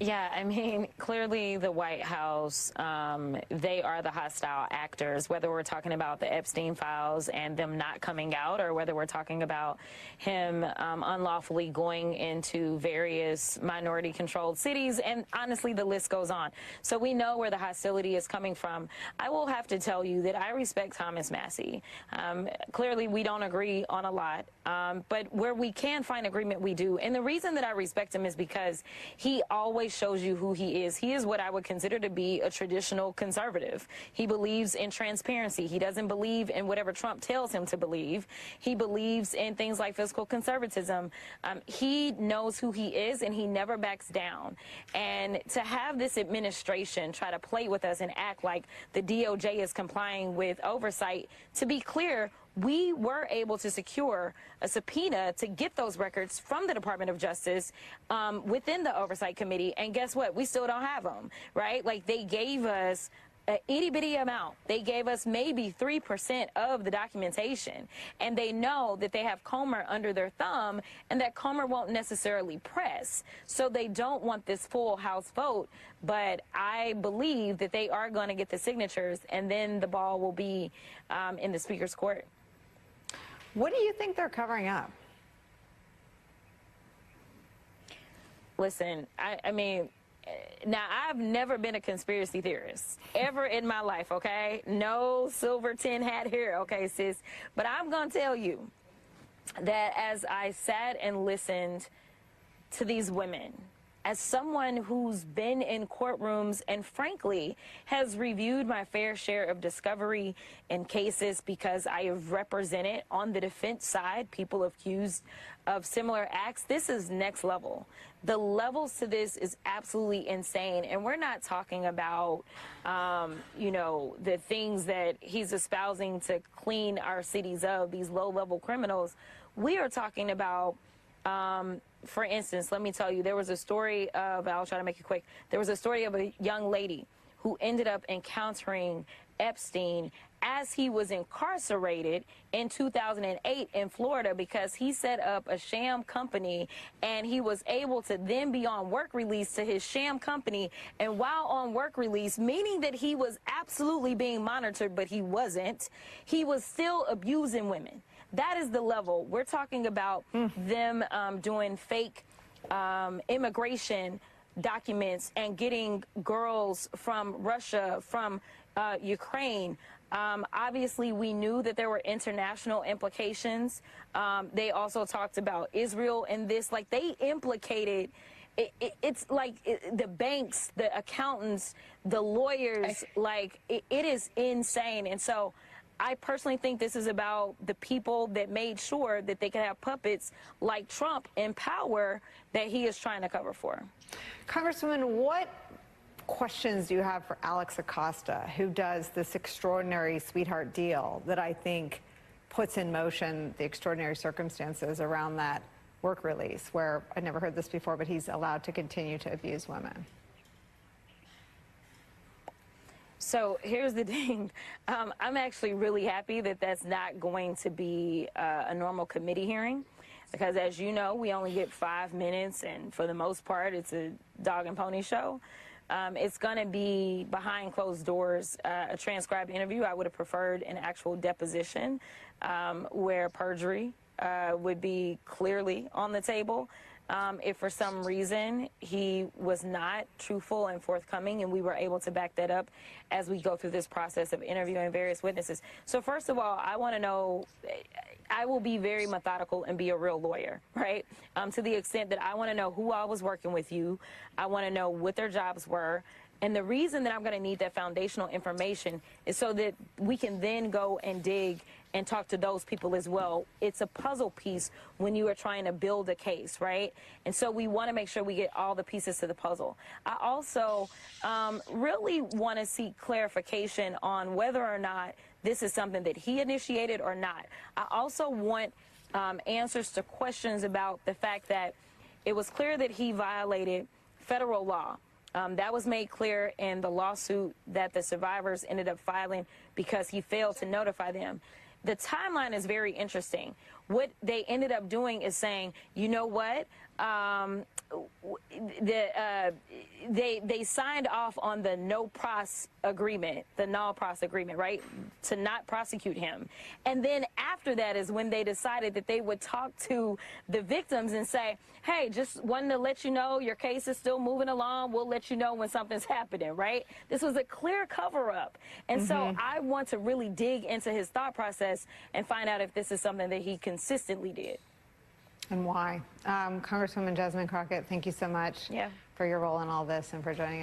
Yeah, I mean, clearly the White House, they are the hostile actors, whether we're talking about the Epstein files and them not coming out, or whether we're talking about him unlawfully going into various minority-controlled cities. And honestly, the list goes on. So we know where the hostility is coming from. I will have to tell you that I respect Thomas Massie. Clearly, we don't agree on a lot, but where we can find agreement, we do. And the reason that I respect him is because he always shows you who he is. He is what I would consider to be a traditional conservative. He believes in transparency. He doesn't believe in whatever Trump tells him to believe. He believes in things like fiscal conservatism. He knows who he is, and he never backs down. And to have this administration try to play with us and act like the DOJ is complying with oversight, to be clear, we were able to secure a subpoena to get those records from the Department of Justice within the Oversight Committee. And guess what? We still don't have them, right? Like, they gave us an itty-bitty amount. They gave us maybe 3% of the documentation. And they know that they have Comer under their thumb and that Comer won't necessarily press. So they don't want this full House vote. But I believe that they are going to get the signatures, and then the ball will be in the Speaker's court. What do you think they're covering up? Listen, I mean, now, I've never been a conspiracy theorist, ever in my life, okay? No silver tin hat here, okay, sis? But I'm going to tell you that as I sat and listened to these women, as someone who's been in courtrooms and, frankly, has reviewed my fair share of discovery and cases because I have represented on the defense side people accused of similar acts, this is next level. The levels to this is absolutely insane. And we're not talking about, you know, the things that he's espousing to clean our cities of, these low-level criminals. We are talking about, for instance, let me tell you, there was a story of, I'll try to make it quick, there was a story of a young lady who ended up encountering Epstein as he was incarcerated in 2008 in Florida because he set up a sham company, and he was able to then be on work release to his sham company. And while on work release, meaning that he was absolutely being monitored, but he wasn't, he was still abusing women. That is the level. We're talking about them doing fake immigration documents and getting girls from Russia, from Ukraine. Obviously, we knew that there were international implications. They also talked about Israel in this. Like, they implicated, it's like the banks, the accountants, the lawyers, like, it is insane. And so I personally think this is about the people that made sure that they could have puppets like Trump in power that he is trying to cover for. Congresswoman, what questions do you have for Alex Acosta, who does this extraordinary sweetheart deal that I think puts in motion the extraordinary circumstances around that work release, where I'd never heard this before, but he's allowed to continue to abuse women? So here's the thing. I'm actually really happy that that's not going to be a normal committee hearing, because as you know, we only get 5 minutes, and for the most part, it's a dog and pony show. It's going to be behind closed doors, a transcribed interview. I would have preferred an actual deposition where perjury would be clearly on the table. If for some reason he was not truthful and forthcoming, and we were able to back that up as we go through this process of interviewing various witnesses. So first of all, I want to know, I will be very methodical and be a real lawyer, right? To the extent that I want to know who all was working with you. I want to know what their jobs were. And the reason that I'm going to need that foundational information is so that we can then go and dig and talk to those people as well. It's a puzzle piece when you are trying to build a case, right? And so we want to make sure we get all the pieces to the puzzle. I also really want to seek clarification on whether or not this is something that he initiated or not. I also want answers to questions about the fact that it was clear that he violated federal law. That was made clear in the lawsuit that the survivors ended up filing because he failed to notify them. the timeline is very interesting. What they ended up doing is saying, you know what? They signed off on the no pros agreement, the null pros agreement, right, to not prosecute him. And then after that is when they decided that they would talk to the victims and say, hey, just wanted to let you know your case is still moving along. We'll let you know when something's happening, right? This was a clear cover-up. And so I want to really dig into his thought process and find out if this is something that he consistently did. And why? Congresswoman Jasmine Crockett, thank you so much for your role in all this and for joining us.